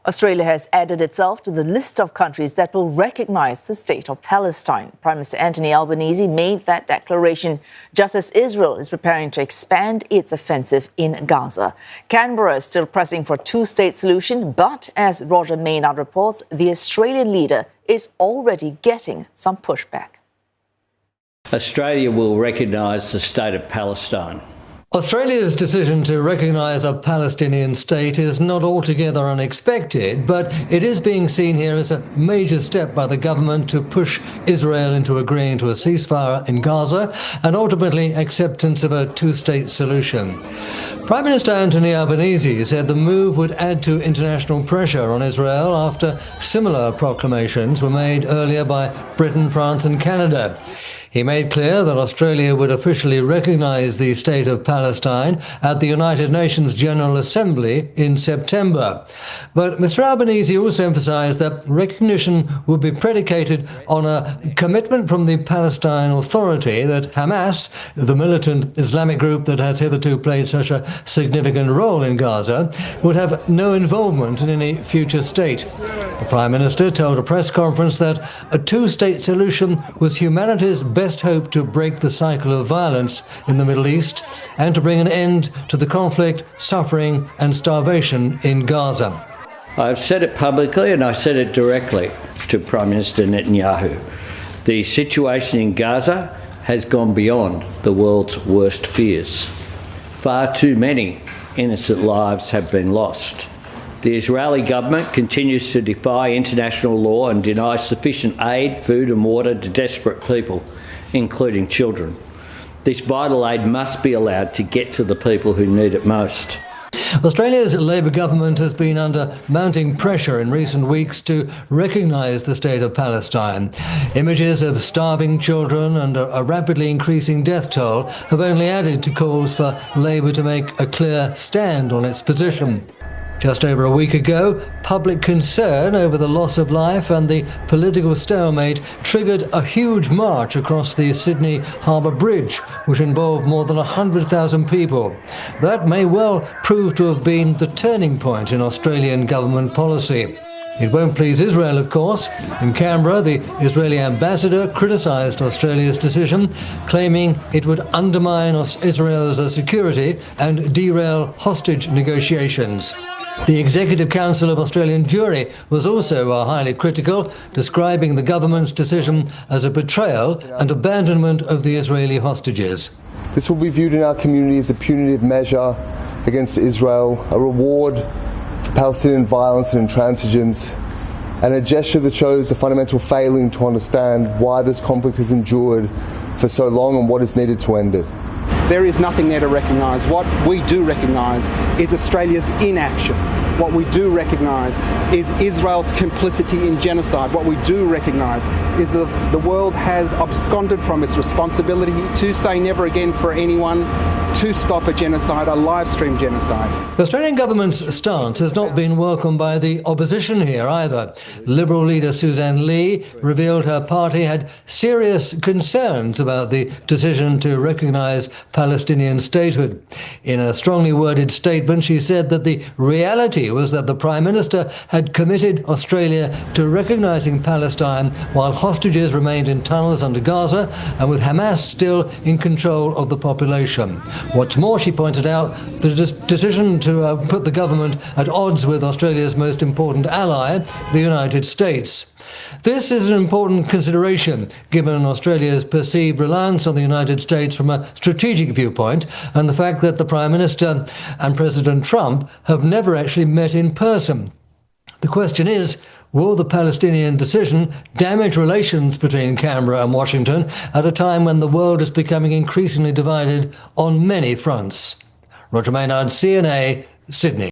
Australia has added itself to the list of countries that will recognise the state of Palestine. Prime Minister Anthony Albanese made that declaration just as Israel is preparing to expand its offensive in Gaza. Canberra is still pressing for a two-state solution, but as Roger Maynard reports, the Australian leader is already getting some pushback. Australia will recognise the state of Palestine. Australia's decision to recognise a Palestinian state is not altogether unexpected, but it is being seen here as a major step by the government to push Israel into agreeing to a ceasefire in Gaza and ultimately acceptance of a two-state solution. Prime Minister Anthony Albanese said the move would add to international pressure on Israel after similar proclamations were made earlier by Britain, France and Canada. He made clear that Australia would officially recognise the state of Palestine at the United Nations General Assembly in September. But Mr Albanese also emphasised that recognition would be predicated on a commitment from the Palestine Authority that Hamas, the militant Islamic group that has hitherto played such a significant role in Gaza, would have no involvement in any future state. The Prime Minister told a press conference that a two-state solution was humanity's best hope to break the cycle of violence in the Middle East and to bring an end to the conflict, suffering and starvation in Gaza. I've said it publicly and I said it directly to Prime Minister Netanyahu. The situation in Gaza has gone beyond the world's worst fears. Far too many innocent lives have been lost. The Israeli government continues to defy international law and deny sufficient aid, food and water to desperate people, including children. This vital aid must be allowed to get to the people who need it most. Australia's Labor government has been under mounting pressure in recent weeks to recognise the state of Palestine. Images of starving children and a rapidly increasing death toll have only added to calls for Labor to make a clear stand on its position. Just over a week ago, public concern over the loss of life and the political stalemate triggered a huge march across the Sydney Harbour Bridge, which involved more than 100,000 people. That may well prove to have been the turning point in Australian government policy. It won't please Israel, of course. In Canberra, the Israeli ambassador criticised Australia's decision, claiming it would undermine Israel's security and derail hostage negotiations. The Executive Council of Australian Jewry was also highly critical, describing the government's decision as a betrayal and abandonment of the Israeli hostages. This will be viewed in our community as a punitive measure against Israel, a reward for Palestinian violence and intransigence, and a gesture that shows a fundamental failing to understand why this conflict has endured for so long and what is needed to end it. There is nothing there to recognise. What we do recognise is Australia's inaction. What we do recognise is Israel's complicity in genocide. What we do recognise is that the world has absconded from its responsibility to say never again for anyone to stop a genocide, a live-stream genocide. The Australian government's stance has not been welcomed by the opposition here either. Liberal leader Suzanne Lee revealed her party had serious concerns about the decision to recognise Palestinian statehood. In a strongly worded statement, she said that the reality was that the Prime Minister had committed Australia to recognising Palestine while hostages remained in tunnels under Gaza and with Hamas still in control of the population. What's more, she pointed out, the decision to put the government at odds with Australia's most important ally, the United States. This is an important consideration, given Australia's perceived reliance on the United States from a strategic viewpoint, and the fact that the Prime Minister and President Trump have never actually met in person. The question is, will the Palestinian decision damage relations between Canberra and Washington at a time when the world is becoming increasingly divided on many fronts? Roger Maynard, CNA, Sydney.